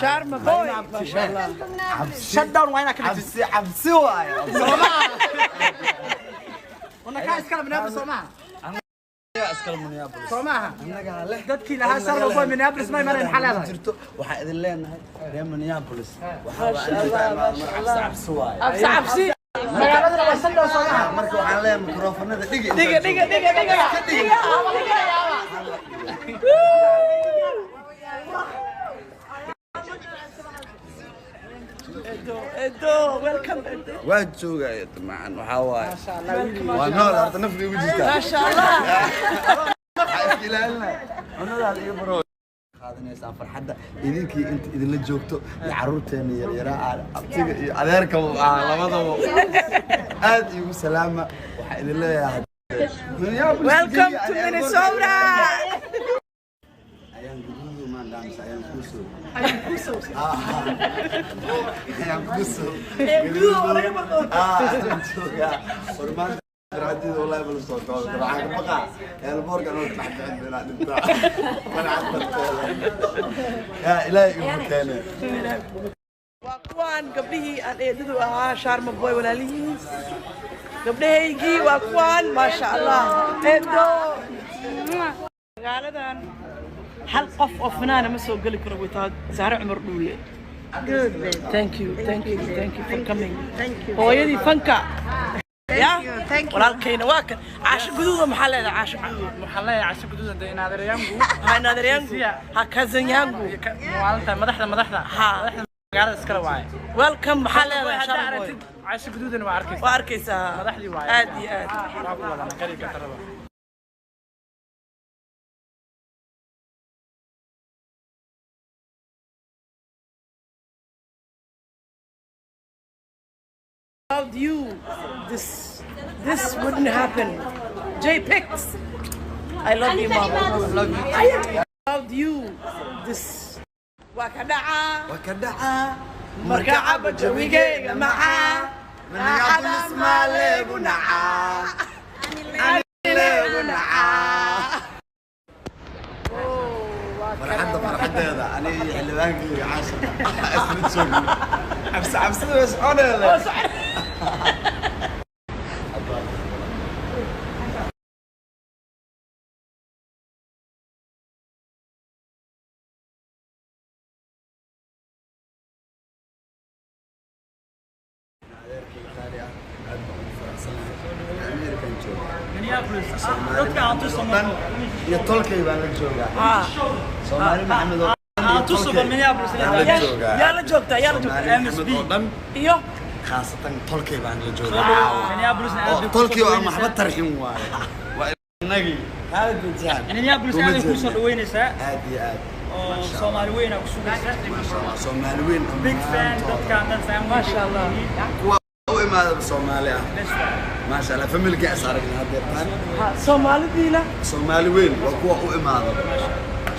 شارم بوي ما شاء الله شت داون وينك عبسي واي وانا كان اسكال منابلس ومعها اسكال منابلس ومعها dadkii lahaa Sharma Boy Minneapolis ma iman xalaal jirto waxa idin leenahay reer Minneapolis waxa cabsi waay cabsi magaalada la saldoo Soomaha marka waxaan leeyahay mikrofoonada dhigi Edo welcome waa joogay macaan waxa waay ma sha Allah waa nool horta nafdi ugu jirtaa ma sha Allah ilaalna anada iyo baro qaadanaysan farxadda idinkii inta idin la joogto caruurteena yar yar abtiga iyo adeerka labadaba aad igu salaama waxa idin leeyahay welcome to Minnesota ayaan kuso رادي والله بالصوت طبعا بقى البرجر انا تحت عندنا انت انا عندك يا الهي مكانه واكوان قبله ان ايدو شارم بوي ولاليس قبلهيغي واكوان ما شاء الله ايدو magaaladan hal qof oo fanaana ma soo gali karo witaad Zahra Umar Dhuule good man thank you for coming hooyadii fanka يا walaalkayna waa kan caasho guduuda maxaa leedahay caasho guduud maxaa leeyahay caasho guduuda inaadereyangu ha inaadereyangu ha kazanyangu maalinta madaxda magaalada iskala waay welcome maxaa leedahay Sharma Boy caasho guduudana waa arkaysaa madaxdii waay aad iyo aad waa ku wada qariga tarada Without you, this wouldn't happen. J-Pix, I love you, Mama. I love you. Without you, this. وكدعا مركعة بجويجي معاه. Minneapolis ما ليبو نعا ليبو نعا فرحدة هذا أنا اللي باقي عاشر أسرد شغل عبس بس أنا Minneapolis dadka aan tusano iyo tolkay baan la joogaa Soomaali Maxamed oo aan tusano Minneapolis yaa la joogtaa MSB oo dhan iyo khaasatan tolkay baan la joogaa Minneapolis tolkay waa maxba tarxin waaye waa inagi hada gutaan Minneapolis aad ku soo dhaweynaysaa aad iyo aad oo Soomaali weyn ku sugaysaa Soomaali weyn big fan dadka aan fahmin ما شاء الله imaada Soomaaliya ma sha Allah familka asaragna hadeertan Soomaali diina Soomaali weyn waa kuwa u imaada ma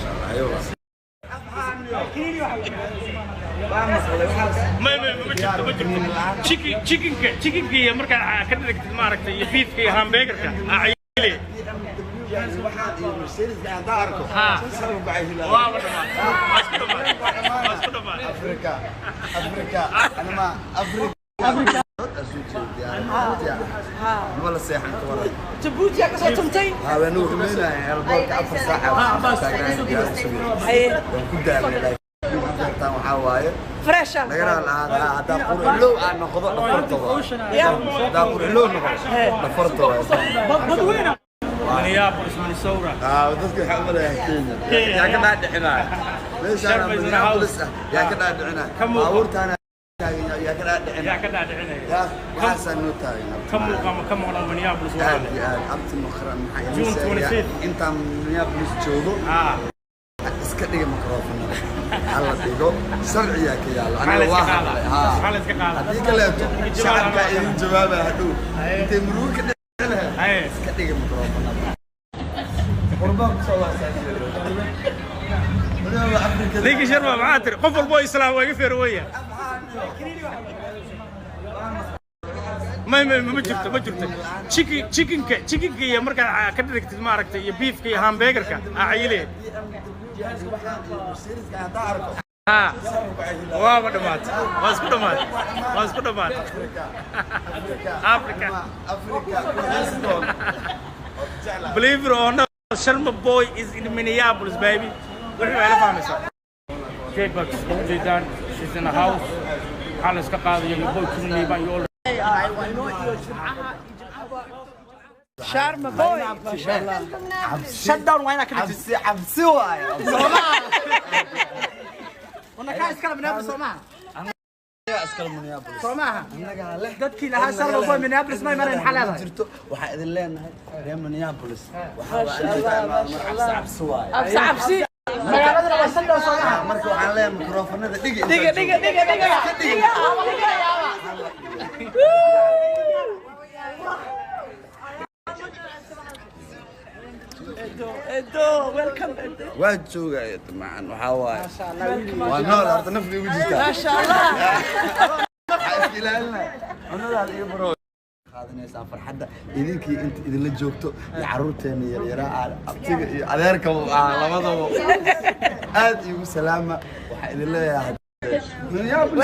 sha Allah ayo chicken marka ka dhigtid ma aragtay iyo beefka iyo hamburgerka ayile waxaad iyo Mercedes aan daarko Afrika ana ma Afrika ولا سيحن تورا جبوتي يا كسر تمتين هذا نوح منا البرك أفر ساعة هاي كده تام حواي فريشة نقرأ هذا قرلو أنا خذ نفرته هذا قرلو نفرته بدوينا Minneapolis Minnesota وتذكر حمله يا كنا دحنا ليش أنا Minneapolis يا كنا دحنا باورت أنا يا كنا دحنا يا حسن نوتاين كم والله Minneapolis يا أبت مخرم أنت Minneapolis جودو iska dhiga microphone alla dhigo sharciya ka yaalo aniga waa hadii kaleeto shacabka idin jawaaba hadhow intay muruur ka dhexlahay iska dhiga microphone qurban soo waasay ليك شربة معاتر قفل بوي إسلام ويقفل روية ما جبت chicken كي مركا كدرك ما عرفت يبيف كي همبرجر كا عيلة waaba dhamaatay waa isku dhamaatay waa isku dhamaatay Africa believe it or not Sharma boy is in Minneapolis baby wuxuu ila fahmaysaa J-Buck J-Dan she's in the house xaalis ka qaadayo boy kulmi baan yoo Sharma boy ما شاء الله shut down وينك عبسي واي وانا كايس كلام من سوماها askar Minneapolis سوماها annaga leh dadkii lahaa Sharma boy Minneapolis ma iman xalaada jirto waxa idin leenahay reer Minneapolis waxa cabsi waay عبسي magaalada waa shut down Soomaha marka waxaan leeyahay mikrofonada dhigi Edo welcome waa joogay macaan waxa waay waa nool horta nafdi ugu jirta ما شاء الله ilaalina cunadaada iyo baro qaadanaysaa farxadda idinkii inta idinla joogto iyo caruurteena yaryaraha abtiga iyo adeerka labadaba aad igu salaama waxa idin leeyahay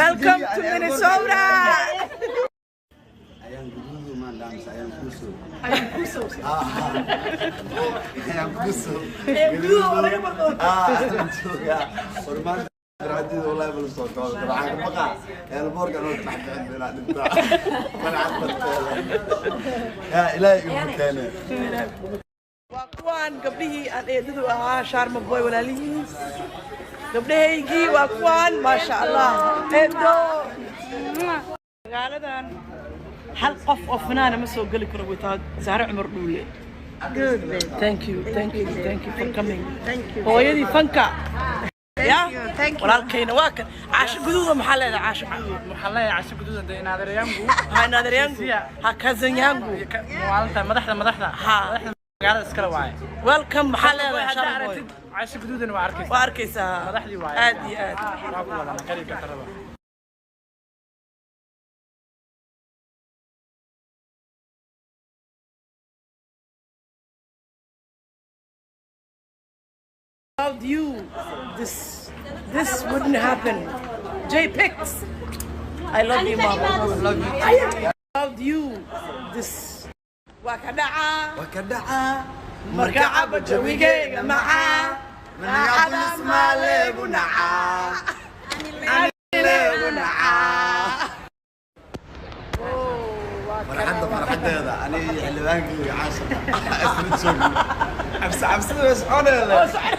welcome to Minnesota ayaan guduudu ma dhaamsa ayaan kusoo jooga hormaan raadida wallahi bal soo taal waxaan ka baqa elboorka noo taxta bina dhinta manacad barteeda ya ilaahay igu keene وأكوان قبله أن يدلوا شارم بوي ولا ليس قبله يجي وأكوان ما شاء الله إدو غالبا هل قف فنانة مسوق قال لك رويتها زهرة عمر دولي Good, babe. thank you for coming هو يدي فنكا يا walaalkayna waa kan caasho guduuda maxaa leedahay caasho guduud waxaa leeyahay casho guduudan in adeeryaangu ha nadaryangu ha kazanyangu maalinta madaxda ha magaalada iskala waaye welcome maxaa leedahay sharma boy casho guduudan waa arkaysaa waa arkaysaa madaxdii waaye aad iyo aad waa ku wadan qariibka tarada Without you, this wouldn't happen. J-Pix, I love you, Mama. I love you. Without you, this. Wakada'a, wakada'a marka'aba jawigayga maca. Minneapolis maleegu naca anileegu naca farxaddeeda aniga iyo xildhibaankayga caashada isla joogno cabsida way soconayaan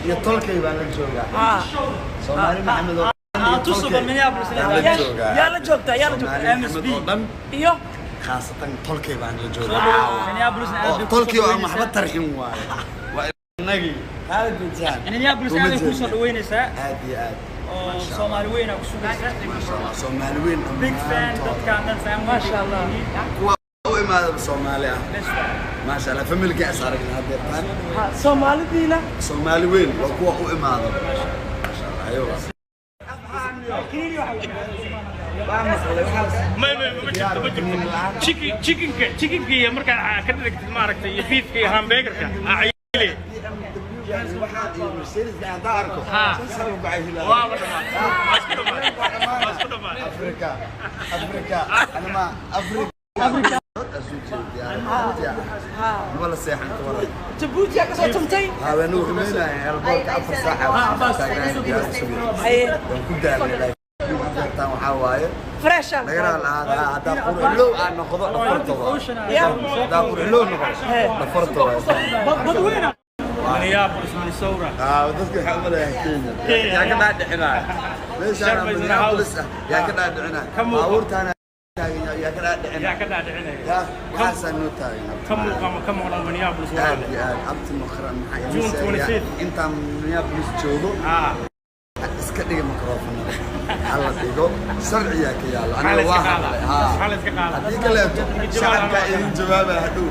iyo tolkay baan la joogaa Soomaali Maxamed oo tusuba Minneapolis yaa la joogtaa MSB dhan iyo khaasatan tolkay baan la joogaa Minneapolis tolkay waa maxba tarxin waaye waa inagii hada bintaan Minneapolis aad ku soo dhaweynaysaa aad iyo aad oo Soomaali weyn ku sugaysaa Soomaali weyn big fan dadkaan dhan fahmo ما شاء الله imaada Soomaali ah ma sha Allah familka asaragna hadeertaan Soomaalidina Soomaali weyn waa kuwa u imaado ma sha Allah ayo chickenka iyo markaa ka dhigtid maaragtay iyo beefka iyo hamburgerka ayile waxaan iyo Mercedes aan arko soo baahiila waa wada Afrika ana ma Afrika ولا ساحن كورة جبوتي كسر تمتين هذا نوع منها البرك أفر ساحة هاي كده لا تام حواية فريشة نقرأ هذا قول لو أنا خذ نفرته هذا قول لو نفرته بدوينا Minneapolis Minnesota وذكر حمله كينيا يا كنا دحنا ليش أنا Minneapolis يا كنا دحنا أورت أنا يا كنا دحنا يا حسن نوتاي كم والله Minneapolis يا أبت مخرن June 25 أنت Minneapolis جودو iska dhiga microphone alla dhigo sharciya ka yaalo aniga waa hadii kale shacabka idin jawaaba hadhow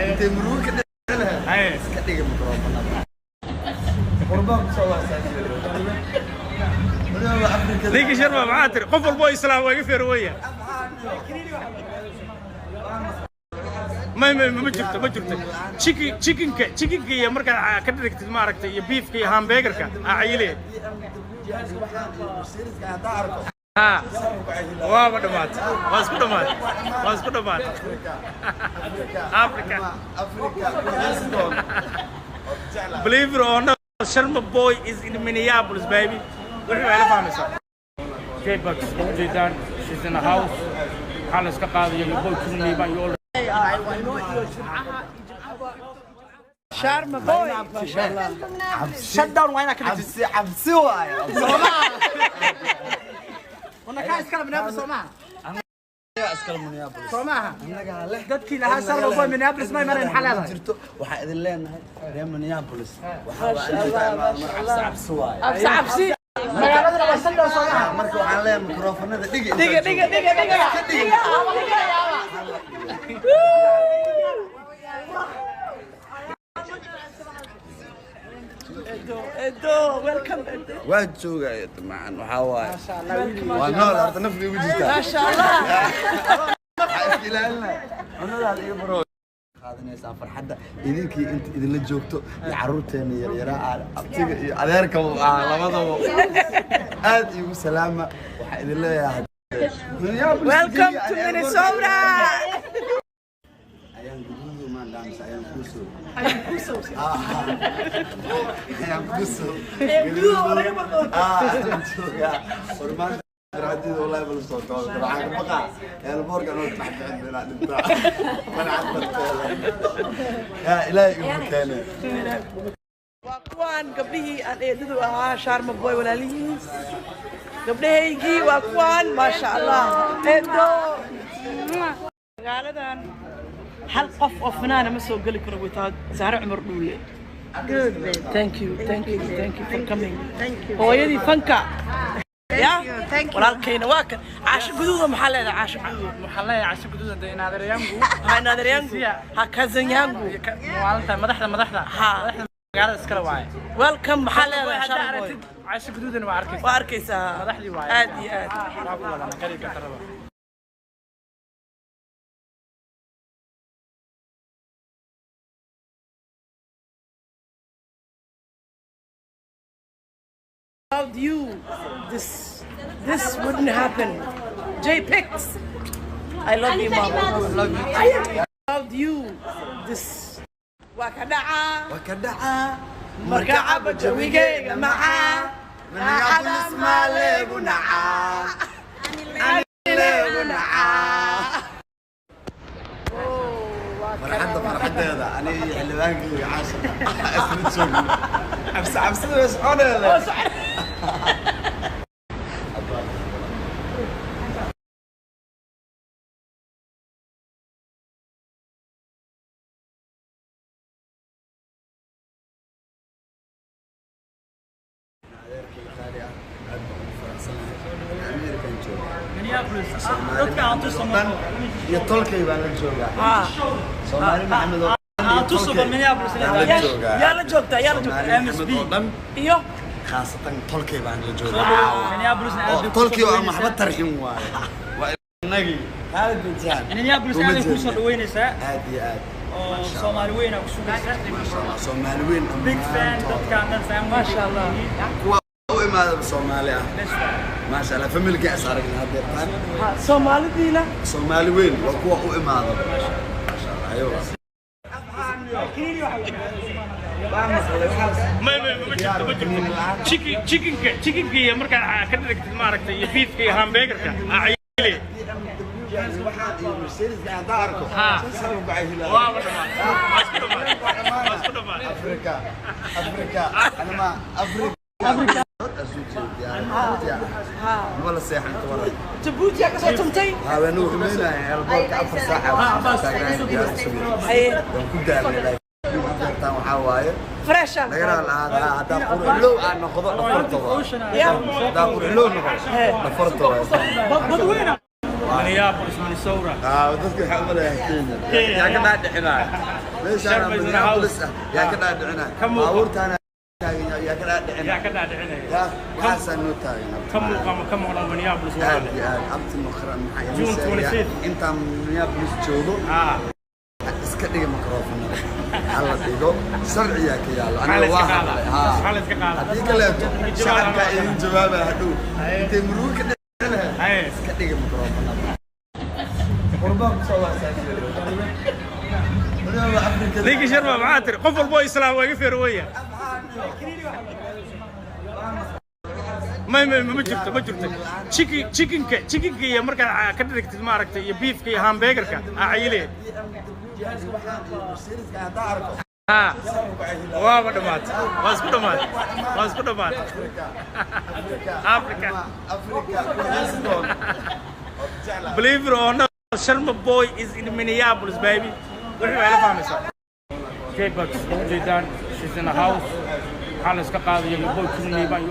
intay muruur ka dhiganahay iska dhiga microphone قربان صلى ليك شربة معاتر قفل بوي إسلام ويقفل روية ما جبته تشيكن كي مركا كدرك تمارك يا بيف كي هامبرجر كا عيلي ها واه دمات واسكو دمات أفريقيا believe it or not Sharma boy is in Minneapolis baby J-Bucks J-Dan she's in the house حالس كقاضي يا boy كلني بان يقول شارم بوي ما شاء الله شت داون وينك عبسي واي وانا كايس كلام من ابل سوماها askar Minneapolis سوماها annaga leh dadkii lahaa sarba boy min ابل ma marin xalaada jirto waxa idin leenahay reer Minneapolis waxa cabsi waay cabsi magaaladana waa sandhow soomaha marka waxaan leeyahay microphone-nada dhiga Edo, welcome. waa joogay macaan waxa waay waa nool horta nafdi ugu jirta ما شاء الله. ilaalina anadaada iga baro qaadanaysaa farxadda idinkii inta idinla joogto iyo caruurteena yaryaraha abtiga iyo adeerka labadaba aad igu salaama waxa idin leeyahay Welcome to Minnesota. ayaan guduudu maan dhaamsa ayaan kuusoo Ayaan kuusoo. ayaan kuusoo joogaa hormaan raadida wallahi bal soo qaado waxaan ka baqaa eelboorka noo taxta cindina dhinta mana cadbarteeda yaa ilaahay igu keene وأكوان قبله أن يدلوا شارم بوي ولا ليس قبله يجي وأكوان ما شاء الله إدو قال ده هل قف أفنانا مسوا قال لك ربيتها زهر عمر دولي Good, babe. thank you for coming هو يدي فنكا يا ولكن واك عاش جدود محل عاش محلها عاش جدود ده نادر يانجو هاي نادر يانجو هكذا يانجو مالنتا مدحدا ها magaalada iskala waay welcome محل شارم بوي عاش جدودنا waa arkaysaa واركيسا madaxdii waay aad iyo aad waa ku wada qariibka qaraba Without you, this wouldn't happen. J-Pix, I love you, Mom. I love you too. Without you, this. Wakada'a, wakada'a marka'aba jawigayga ma'a. Minneapolis maleegu naca anileegu naca farxaddeeda aniga iyo xildhibaankayga caasha isla joogno cabsida way soconeeda يا تولكي بان الجوجا سومالي محمد يا لا جوجتا ايوه خاصة تولكي بان الجوجا تولكي ومحبت ترحيم واي ونقي هذا بنتان Minneapolis aad ku soo dhaweynaysaa عادي oo Soomaali weyn ku sugaysaa Soomaali weyn big fan dadkaan dhan faham ما شاء الله وإمادة بالصومالي ما شاء الله فملك قاعد صارقنا هذا Somali دينا صومالي وين وقوة وإمادة ما شاء الله أيوة ما chicken كي مركا كدرك تمارك يا بيف كي هامبرجر كا عيلي مرسيدس قاعد داركو ها أفريقيا أنا ما أفريقيا ولا سياحة ولا جبوتي كسو تمتي هذا نوح منا البرك أفر ساعة اي كنت وحواي فريشة هذا قرلو أنا خضع نفرته يا هذا قرلو نفرته بدوينة Minneapolis, Minnesota. dadka waxaa u maleeyaa Kenya yaa ka dhaadhicinaya meeshaan Minneapolis yaa ka dhaadhicinaya baabuurtaana yaa ka dhaadhicinaya waxaasaa noo taagan Come on, Minneapolis. abti maqran maxaa intaan Minneapolis joogo iska dhiga microphone alla dhigo sharciyaa ka yaalo aniga waa haddii kaleeto shacabka idin jawaabaa hadhow intay muruur ka dhicinahay iska dhiga microphone qurbaan kusoo waasaasiyay ليك شربة معاتر قفل بو إسلام ويقفل ويا ما جبت chicken كي مركا كدرك تمارك يا beef كي hamburger كا عيلة واه بدمات واسكو دمات أفريقيا believe it or not Sharma boy is in Minneapolis baby J-Bucks, J-Dan, she's in the house. Halas ka qaadayo boy kulmi baan